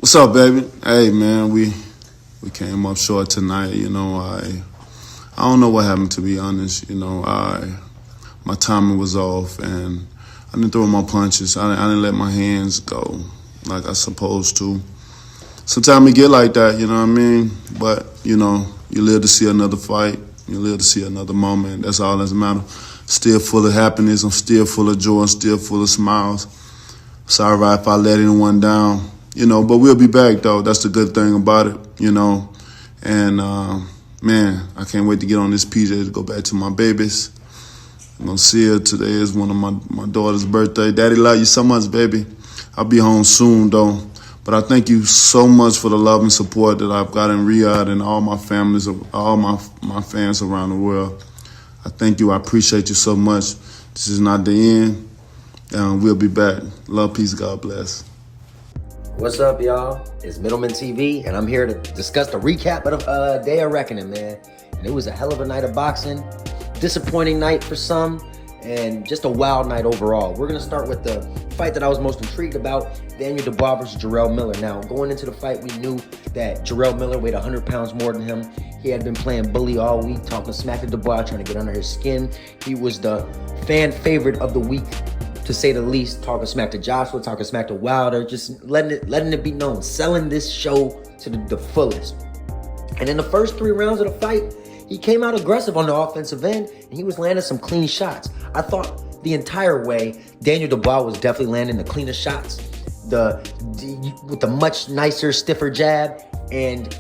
What's up, baby? Hey, man, we came up short tonight. I don't know what happened, to be honest. My timing was off, and I didn't throw my punches. I didn't let my hands go like I supposed to. Sometimes it get like that, you know what I mean? But you live to see another fight. You live to see another moment. That's all that matters. Still full of happiness. I'm still full of joy. I'm still full of smiles. Sorry if I let anyone down. But we'll be back, though. That's the good thing about it, And, man, I can't wait to get on this PJ to go back to my babies. I'm going to see her. Today is one of my daughter's birthday. Daddy, love you so much, baby. I'll be home soon, though. But I thank you so much for the love and support that I've got in Riyadh and all my families, all my fans around the world. I thank you. I appreciate you so much. This is not the end. We'll be back. Love, peace, God bless. What's up, y'all? It's Middleman TV, and I'm here to discuss the recap of Day of Reckoning, man. And it was a hell of a night of boxing. Disappointing night for some, and just a wild night overall. We're going to start with the fight that I was most intrigued about, Daniel Dubois versus Jarrell Miller. Now, going into the fight, we knew that Jarrell Miller weighed 100 pounds more than him. He had been playing bully all week, talking smack to Dubois, trying to get under his skin. He was the fan favorite of the week, to say the least, talking smack to Joshua, talking smack to Wilder, just letting it be known, selling this show to the fullest. And in the first 3 rounds of the fight, he came out aggressive on the offensive end, and he was landing some clean shots. I thought the entire way, Daniel Dubois was definitely landing the cleanest shots, with the much nicer, stiffer jab, and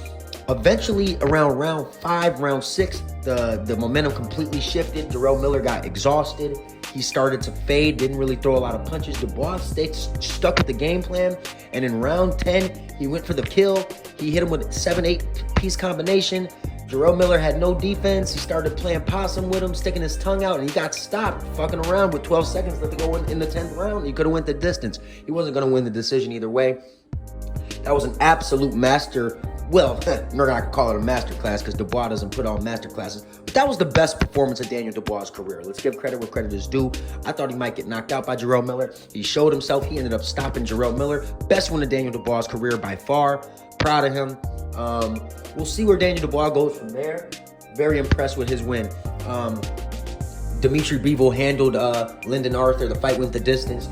eventually around round 5, round 6, the momentum completely shifted. Jarrell Miller got exhausted. He started to fade, didn't really throw a lot of punches. Dubois stayed stuck with the game plan. And in round 10, he went for the kill. He hit him with a 7-8 piece combination. Jarrell Miller had no defense. He started playing possum with him, sticking his tongue out, and he got stopped fucking around with 12 seconds left to go in the 10th round. He could have went the distance. He wasn't going to win the decision either way. That was an absolute master. Well, we're not going to call it a master class because Dubois doesn't put on master classes. But that was the best performance of Daniel Dubois' career. Let's give credit where credit is due. I thought he might get knocked out by Jarrell Miller. He showed himself. He ended up stopping Jarrell Miller. Best win of Daniel Dubois' career by far. Proud of him. We'll see where Daniel Dubois goes from there. Very impressed with his win. Dimitri Bivol handled Lyndon Arthur. The fight went the distance.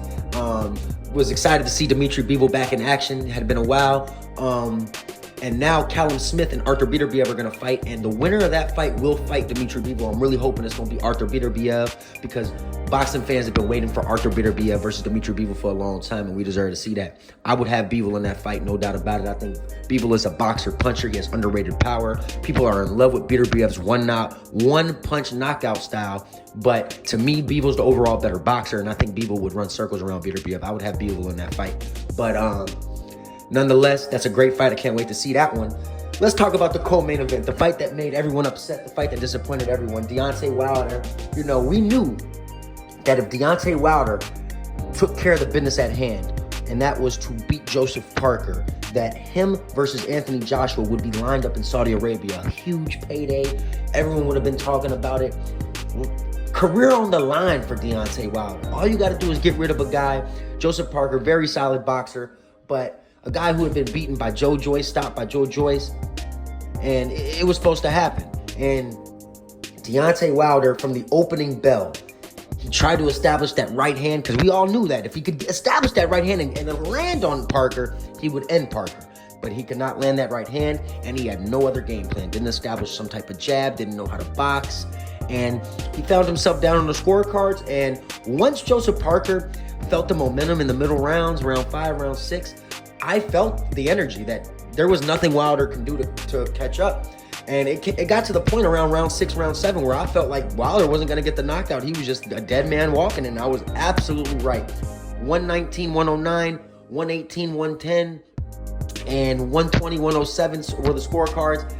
Was excited to see Dimitri Bivol back in action. It had been a while. And now Callum Smith and Arthur Beterbiev are going to fight. And the winner of that fight will fight Dimitri Bivol. I'm really hoping it's going to be Arthur Beterbiev because boxing fans have been waiting for Arthur Beterbiev versus Dimitri Bivol for a long time, and we deserve to see that. I would have Bivol in that fight, no doubt about it. I think Bivol is a boxer puncher. He has underrated power. People are in love with Beterbiev's one-punch knockout style. But to me, Bivol's the overall better boxer, and I think Bivol would run circles around Beterbiev. I would have Bivol in that fight. But nonetheless, that's a great fight. I can't wait to see that one. Let's talk about the co-main event, the fight that made everyone upset, the fight that disappointed everyone. Deontay Wilder. We knew that if Deontay Wilder took care of the business at hand, and that was to beat Joseph Parker, that him versus Anthony Joshua would be lined up in Saudi Arabia. A huge payday. Everyone would have been talking about it. Career on the line for Deontay Wilder. All you got to do is get rid of a guy, Joseph Parker, very solid boxer, but a guy who had been beaten by Joe Joyce, stopped by Joe Joyce, and it was supposed to happen. And Deontay Wilder, from the opening bell, he tried to establish that right hand, because we all knew that if he could establish that right hand and land on Parker, he would end Parker. But he could not land that right hand, and he had no other game plan. Didn't establish some type of jab, didn't know how to box, and he found himself down on the scorecards. And once Joseph Parker felt the momentum in the middle rounds, round 5, round 6, I felt the energy that there was nothing Wilder can do to catch up. And it got to the point around round 6, round 7, where I felt like Wilder wasn't going to get the knockout. He was just a dead man walking, and I was absolutely right. 119, 109, 118, 110, and 120, 107 were the scorecards.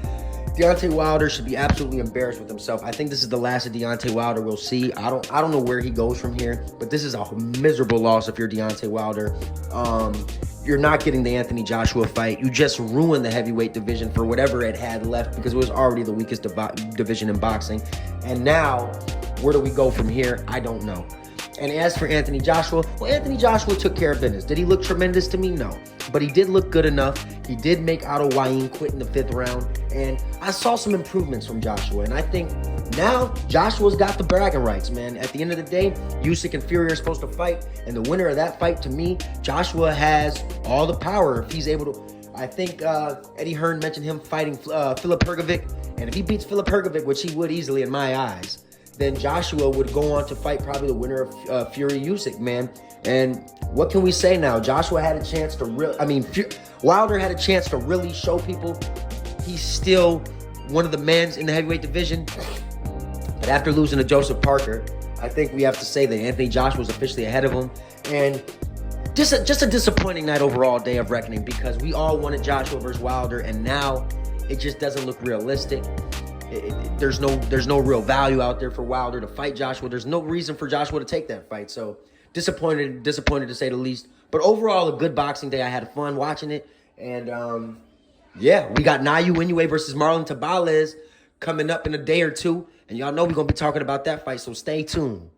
Deontay Wilder should be absolutely embarrassed with himself. I think this is the last of Deontay Wilder we'll see. I don't know where he goes from here, but this is a miserable loss if you're Deontay Wilder. You're not getting the Anthony Joshua fight. You just ruined the heavyweight division for whatever it had left, because it was already the weakest division in boxing. And now, where do we go from here? I don't know. And as for Anthony Joshua, well, Anthony Joshua took care of business. Did he look tremendous to me? No. but he did look good enough. He did make Otto Wayne quit in the 5th round, and I saw some improvements from Joshua, and I think now Joshua's got the bragging rights, man. At the end of the day, Usyk and Fury are supposed to fight, and the winner of that fight, to me, Joshua has all the power if he's able to. I think Eddie Hearn mentioned him fighting Filip Hrgovic, and if he beats Filip Hrgovic, which he would easily in my eyes, then Joshua would go on to fight probably the winner of Fury Usyk, man. And what can we say now? Joshua had a chance to Wilder had a chance to really show people he's still one of the men in the heavyweight division. But after losing to Joseph Parker, I think we have to say that Anthony Joshua was officially ahead of him. And just a disappointing night overall, day of reckoning, because we all wanted Joshua versus Wilder, and now it just doesn't look realistic. There's no real value out there for Wilder to fight Joshua. There's no reason for Joshua to take that fight. So disappointed to say the least. But overall, a good boxing day. I had fun watching it. And yeah, we got Nayu Inoue versus Marlon Tabales coming up in a day or two. And y'all know we're going to be talking about that fight, so stay tuned.